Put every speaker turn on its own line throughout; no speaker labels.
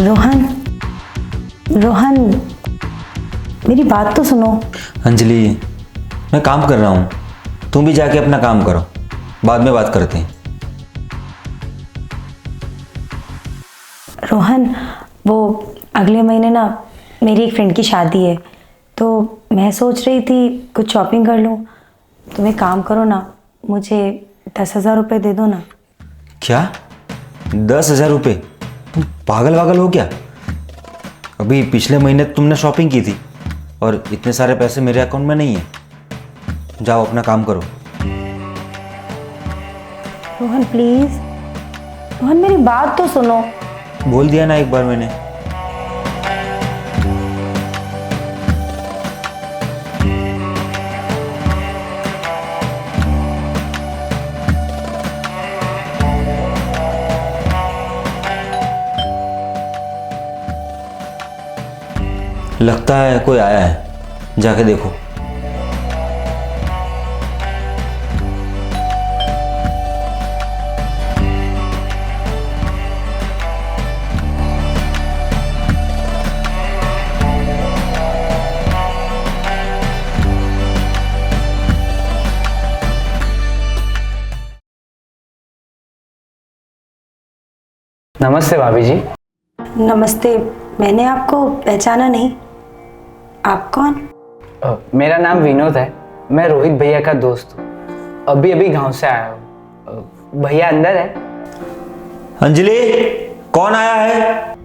रोहन, रोहन, मेरी बात तो सुनो।
अंजलि, मैं काम कर रहा हूँ, तुम भी जाके अपना काम करो, बाद में बात करते हैं।
रोहन, वो अगले महीने ना मेरी एक फ्रेंड की शादी है, तो मैं सोच रही थी कुछ शॉपिंग कर लूँ। तुम एक काम करो ना, मुझे 10,000 रुपये दे दो ना।
क्या? 10,000 रुपये? तुम पागल वागल हो क्या? अभी पिछले महीने तुमने शॉपिंग की थी और इतने सारे पैसे मेरे अकाउंट में नहीं है। जाओ अपना काम करो।
रोहन प्लीज, रोहन मेरी बात तो सुनो।
बोल दिया ना एक बार मैंने। लगता है कोई आया है, जाके देखो।
नमस्ते भाभी जी।
नमस्ते। मैंने आपको पहचाना नहीं। आप कौन?
मेरा नाम विनोद है, मैं रोहित भैया का दोस्त हूँ। अभी अभी गांव से आया हूँ। भैया अंदर है?
अंजलि, कौन आया है?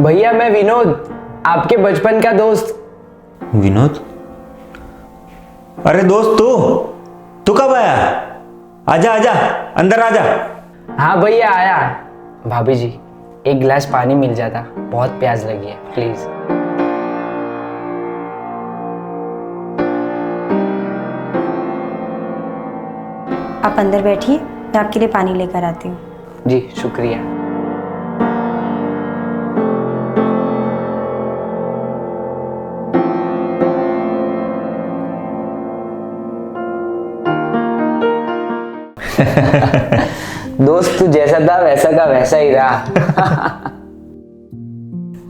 भैया मैं विनोद, आपके बचपन का दोस्त।
विनोद? अरे दोस्त, तू कब आया? आजा आजा, अंदर आजा।
हाँ भैया आया। भाभी जी, एक गिलास पानी मिल जाता, बहुत प्यास लगी है, प्लीज।
आप अंदर बैठिए, मैं आपके लिए पानी लेकर आती हूँ।
जी शुक्रिया। दोस्त तू जैसा था वैसा का वैसा ही रहा।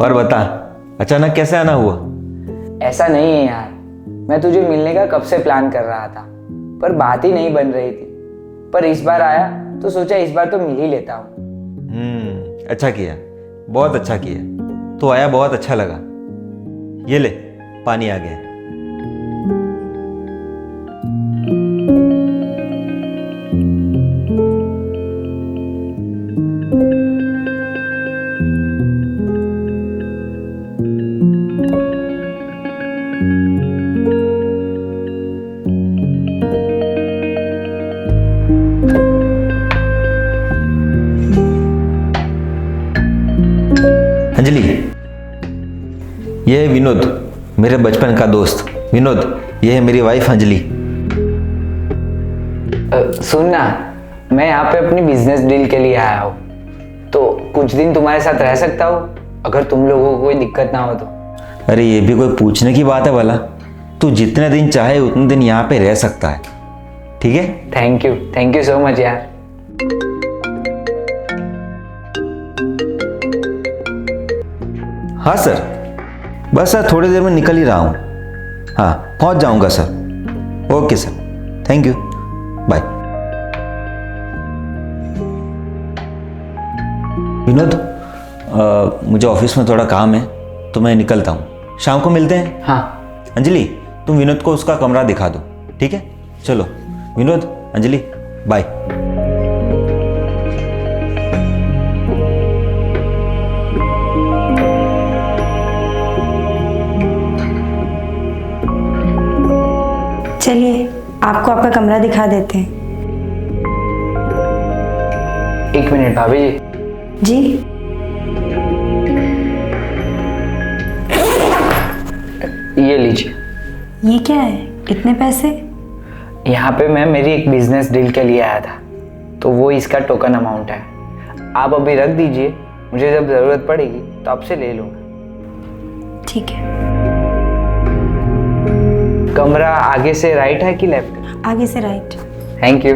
और बता, अचानक कैसे आना हुआ?
ऐसा नहीं है यार, मैं तुझे मिलने का कब से प्लान कर रहा था, पर बात ही नहीं बन रही थी। पर इस बार आया तो सोचा इस बार तो मिल ही लेता हूँ।
अच्छा किया, बहुत अच्छा किया। तो आया, बहुत अच्छा लगा। ये ले, पानी आ गया। अंजलि, ये है विनोद, मेरे बचपन का दोस्त। विनोद, ये है मेरी वाइफ अंजलि।
सुनना, मैं यहाँ पे अपनी बिजनेस डील के लिए आया हूँ, तो कुछ दिन तुम्हारे साथ रह सकता हूँ, अगर तुम लोगों को कोई दिक्कत ना हो तो।
अरे ये भी कोई पूछने की बात है भला? तू जितने दिन चाहे उतने दिन यहाँ पे रह सकता है, ठीक है?
थैंक यू सो मच यार।
हाँ सर, बस सर थोड़ी देर में निकल ही रहा हूँ। हाँ, पहुँच जाऊँगा sir. Okay sir, thank you, bye. Vinod, मुझे ऑफिस में थोड़ा काम है तो मैं निकलता हूँ, शाम को मिलते हैं।
हाँ।
अंजलि, तुम विनोद को उसका कमरा दिखा दो, ठीक है? चलो विनोद, अंजलि, बाय।
चलिए आपको आपका कमरा दिखा देते हैं।
एक मिनट भाभी जी।
जी
ये लीजिए।
ये क्या है, इतने पैसे?
यहाँ पे मैं मेरी एक बिजनेस डील के लिए आया था, तो वो इसका टोकन अमाउंट है। आप अभी रख दीजिए, मुझे जब ज़रूरत पड़ेगी तो आपसे ले लूँगा।
ठीक है।
कमरा आगे से राइट है कि लेफ्ट?
आगे से राइट।
Thank you.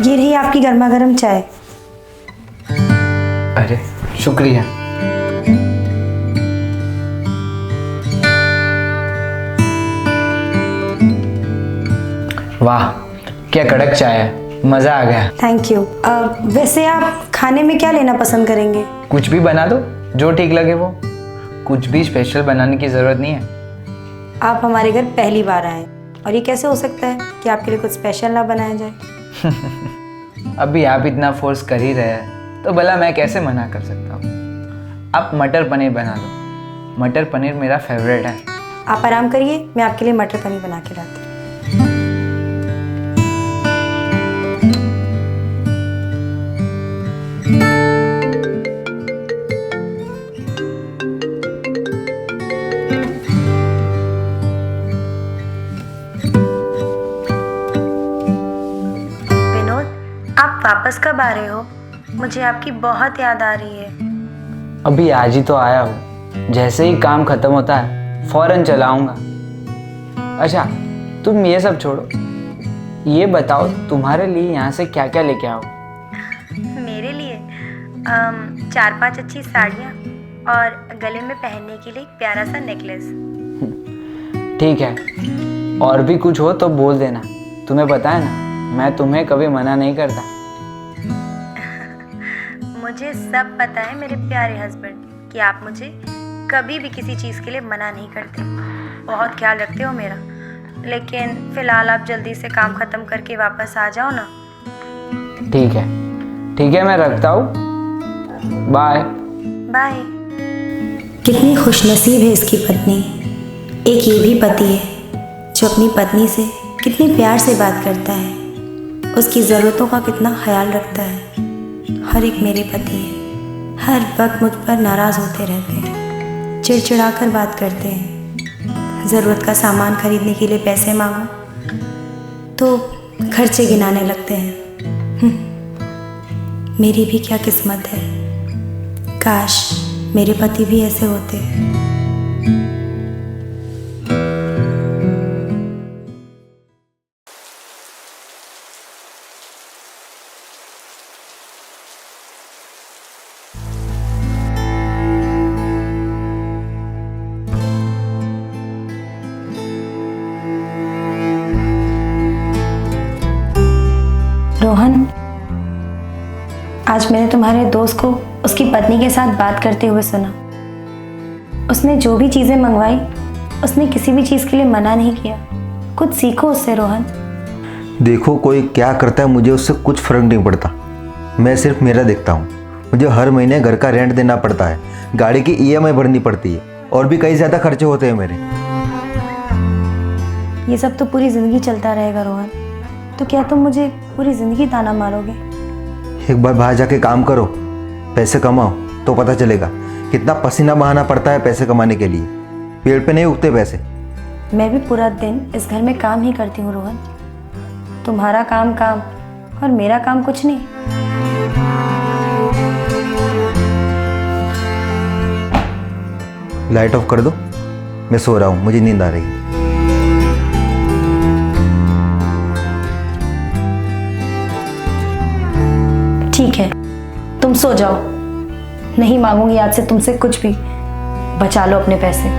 ये रही आपकी गर्मा गर्म चाय।
अरे शुक्रिया। वाह क्या कड़क चाय है, मज़ा आ गया।
Thank you. वैसे आप खाने में क्या लेना पसंद करेंगे?
कुछ भी बना दो जो ठीक लगे वो, कुछ भी स्पेशल बनाने की ज़रूरत नहीं है।
आप हमारे घर पहली बार आए और ये कैसे हो सकता है कि आपके लिए कुछ स्पेशल ना बनाया जाए?
अभी आप इतना फोर्स कर ही रहे हैं तो भला मैं कैसे मना कर सकता हूँ। आप मटर पनीर बना दो, मटर पनीर मेरा फेवरेट है।
आप आराम करिए, मैं आपके लिए मटर पनीर बना के लाती हूँ। आप वापस कब आ रहे हो? मुझे आपकी बहुत याद आ रही है।
अभी आज ही तो आया हूँ, जैसे ही काम खत्म होता है फौरन चला आऊँगा। अच्छा तुम ये सब छोड़ो, ये बताओ तुम्हारे लिए यहाँ से क्या क्या लेके आओ?
मेरे लिए 4-5 अच्छी साड़ियाँ और गले में पहनने के लिए एक प्यारा सा नेकलेस।
ठीक है, और भी कुछ हो तो बोल देना। तुम्हें पता है ना, मैं तुम्हें कभी मना नहीं करता।
मुझे सब पता है मेरे प्यारे हस्बैंड कि आप मुझे कभी भी किसी चीज़ के लिए मना नहीं करते, बहुत ख्याल रखते हो मेरा। लेकिन फ़िलहाल आप जल्दी से काम ख़त्म करके वापस आ जाओ ना।
ठीक है ठीक है, मैं रखता हूँ, बाय
बाय। कितनी खुशनसीब है इसकी पत्नी। एक ये भी पति है जो अपनी पत्नी से कितनी प्यार से बात करता है, उसकी ज़रूरतों का कितना ख्याल रखता है। हर एक मेरे पति है, हर वक्त मुझ पर नाराज़ होते रहते हैं, चिड़चिड़ा कर बात करते हैं। ज़रूरत का सामान खरीदने के लिए पैसे मांगो तो खर्चे गिनाने लगते हैं। मेरी भी क्या किस्मत है, काश मेरे पति भी ऐसे होते। रोहन, आज मैंने तुम्हारे दोस्त को उसकी पत्नी के साथ बात करते हुए सुना। उसने जो भी चीज़ें मंगवाई, उसने किसी भी चीज़ के लिए मना नहीं किया। कुछ सीखो उससे रोहन।
देखो, कोई क्या करता है मुझे उससे कुछ फ़र्क नहीं पड़ता। मैं सिर्फ मेरा देखता हूँ। मुझे हर महीने घर का रेंट देना पड़ता है, गाड़ी की EMI भरनी पड़ती है और भी कई ज़्यादा खर्चे होते हैं मेरे।
ये सब तो पूरी ज़िंदगी चलता रहेगा रोहन, तो क्या तुम मुझे पूरी ज़िंदगी ताना मारोगे?
एक बार बाहर जाके काम करो, पैसे कमाओ, तो पता चलेगा कितना पसीना बहाना पड़ता है पैसे कमाने के लिए। पेड़ पे नहीं उगते पैसे।
मैं भी पूरा दिन इस घर में काम ही करती हूँ रोहन। तुम्हारा काम काम और मेरा काम कुछ नहीं।
लाइट ऑफ कर दो। मैं सो रहा हूँ, मुझे नींद आ रही है।
ठीक है, तुम सो जाओ। नहीं मांगूंगी आज से तुमसे कुछ भी। बचा लो अपने पैसे।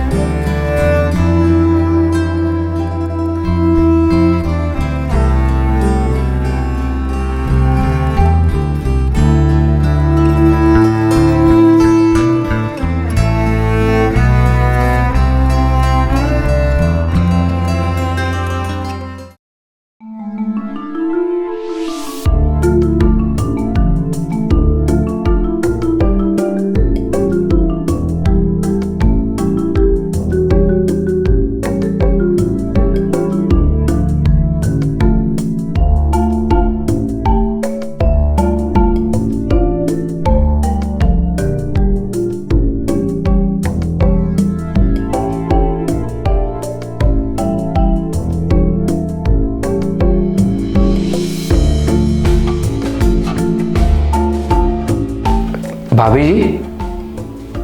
भाभी जी,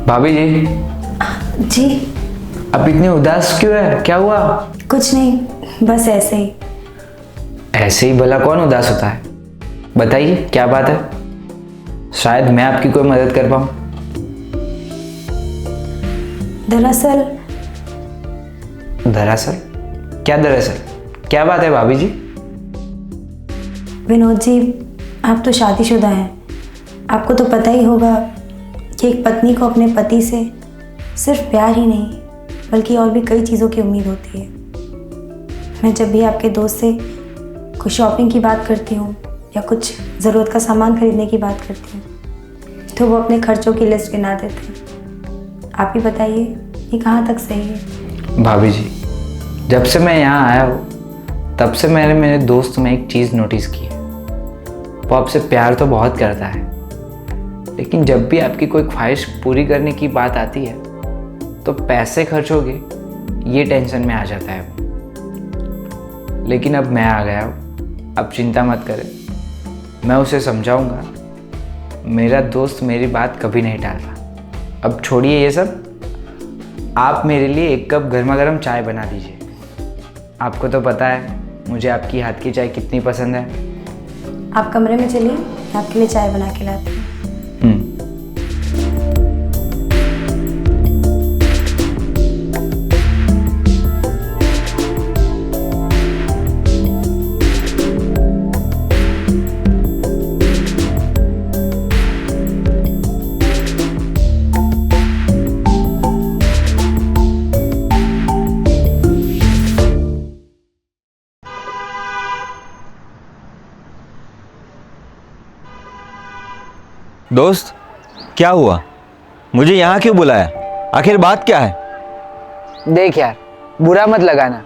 भाभी जी,
जी
आप इतनी उदास क्यों है? क्या हुआ?
कुछ नहीं, बस ऐसे ही।
ऐसे ही भला कौन उदास होता है? बताइए क्या बात है, शायद मैं आपकी कोई मदद कर पाऊं।
दरअसल
दरअसल क्या दरअसल? क्या बात है भाभी जी?
विनोद जी, आप तो शादीशुदा हैं। आपको तो पता ही होगा कि एक पत्नी को अपने पति से सिर्फ प्यार ही नहीं बल्कि और भी कई चीज़ों की उम्मीद होती है। मैं जब भी आपके दोस्त से कुछ शॉपिंग की बात करती हूँ या कुछ ज़रूरत का सामान खरीदने की बात करती हूँ तो वो अपने खर्चों की लिस्ट गिना देते हैं। आप ही बताइए ये कहाँ तक सही है?
भाभी जी, जब से मैं यहाँ आया हूँ तब से मैंने मेरे दोस्त में एक चीज़ नोटिस की है। वो आपसे प्यार तो बहुत करता है, लेकिन जब भी आपकी कोई ख्वाहिश पूरी करने की बात आती है तो पैसे खर्चोगे ये टेंशन में आ जाता है वो। लेकिन अब मैं आ गया हूँ, अब चिंता मत करें, मैं उसे समझाऊंगा। मेरा दोस्त मेरी बात कभी नहीं टालता। अब छोड़िए ये सब, आप मेरे लिए एक कप गर्मा गर्म चाय बना दीजिए। आपको तो पता है मुझे आपकी हाथ की चाय कितनी पसंद है।
आप कमरे में चलिए, मैं आपके लिए चाय बना के लाती हूँ।
दोस्त, क्या हुआ? मुझे यहाँ क्यों बुलाया? आखिर बात क्या है?
देख यार, बुरा मत लगाना,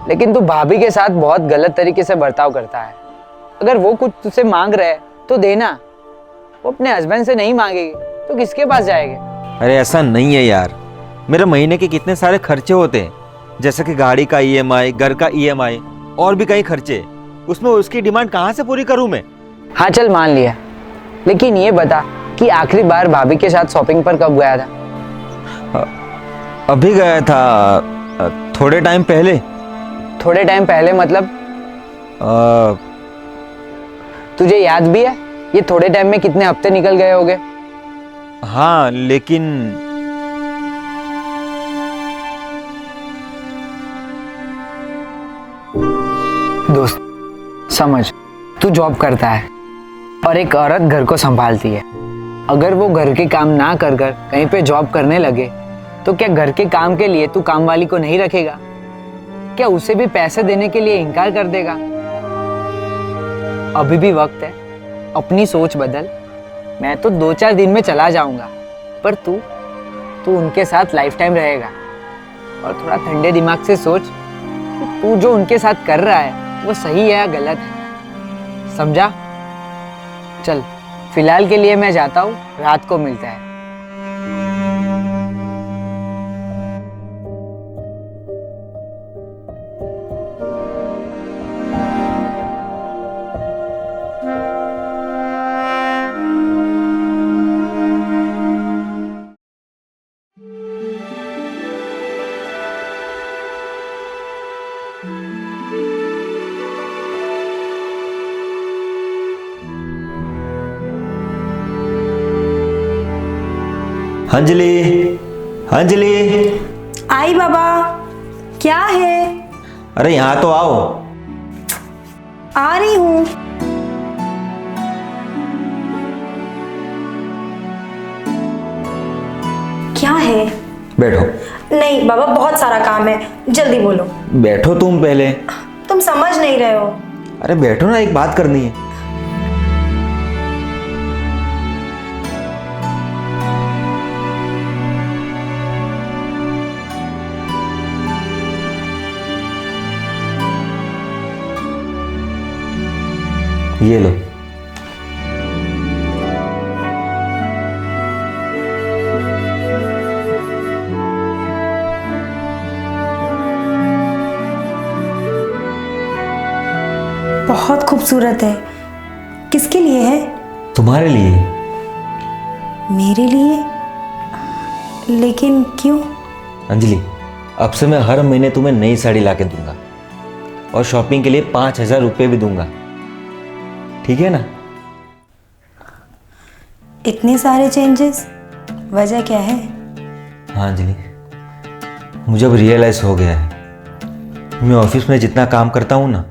लेकिन तू भाभी के साथ बहुत गलत तरीके से बर्ताव करता है। अगर वो कुछ तुझसे मांग रहे तो देना। वो अपने हस्बैंड से नहीं मांगेगी तो किसके पास जाएगी?
अरे ऐसा नहीं है यार, मेरे महीने के कितने सारे खर्चे होते हैं, जैसे कि गाड़ी का ईएमआई, घर का ईएमआई और भी कई खर्चे। उसमें उसकी डिमांड कहाँ से पूरी करूँ मैं?
हाँ चल मान लिया, लेकिन ये बता कि आखिरी बार भाभी के साथ शॉपिंग पर कब गया था?
अभी गया था, थोड़े टाइम पहले।
थोड़े टाइम पहले मतलब? तुझे याद भी है ये थोड़े टाइम में कितने हफ्ते निकल गए होंगे?
हाँ लेकिन
दोस्त समझ, तू जॉब करता है और एक औरत घर को संभालती है। अगर वो घर के काम ना कर कर कहीं पे जॉब करने लगे तो क्या घर के काम के लिए तू काम वाली को नहीं रखेगा? क्या उसे भी पैसे देने के लिए इनकार कर देगा? अभी भी वक्त है, अपनी सोच बदल। मैं तो 2-4 दिन में चला जाऊंगा, पर तू उनके साथ लाइफ टाइम रहेगा। और थोड़ा ठंडे दिमाग से सोच कि तू जो उनके साथ कर रहा है वो सही है या गलत है, समझा? चल फिलहाल के लिए मैं जाता हूँ, रात को मिलता है।
अंजलि, अंजलि,
आई बाबा, क्या है?
अरे यहाँ तो आओ।
आ रही हूँ। क्या है?
बैठो।
नहीं बाबा, बहुत सारा काम है, जल्दी बोलो।
बैठो तुम पहले।
तुम समझ नहीं रहे हो।
अरे बैठो ना, एक बात करनी है। ये लो।
बहुत खूबसूरत है। किसके लिए है?
तुम्हारे लिए।
मेरे लिए? लेकिन क्यों?
अंजलि, अब से मैं हर महीने तुम्हें नई साड़ी ला के दूंगा और शॉपिंग के लिए 5,000 रुपये भी दूंगा, ठीक है ना?
इतने सारे चेंजेस, वजह क्या है?
हाँ अंजलि, मुझे अब रियलाइज़ हो गया है, मैं ऑफिस में जितना काम करता हूँ ना,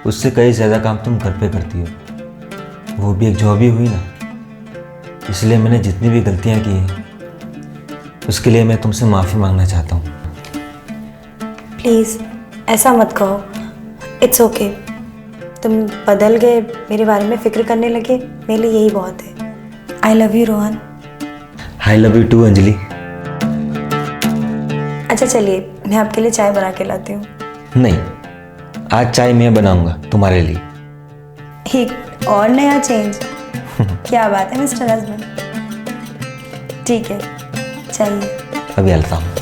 उससे कई ज़्यादा काम तुम घर पे करती हो। वो भी एक जॉब ही हुई ना, इसलिए मैंने जितनी भी गलतियाँ की हैं उसके लिए मैं तुमसे माफ़ी मांगना चाहता हूँ।
प्लीज़ ऐसा मत कहो। It's okay. तुम बदल गए, मेरे बारे में फ़िक्र करने लगे, मेरे लिए यही बहुत है। I love you Rohan.
I love you too Anjali.
अच्छा चलिए, मैं आपके लिए चाय बना के लाती हूँ।
नहीं, आज चाय मैं बनाऊंगा तुम्हारे लिए।
एक और नया चेंज। क्या बात है मिस्टर हस्बैंड। ठीक है, चाहिए।
अभी चलता हूँ।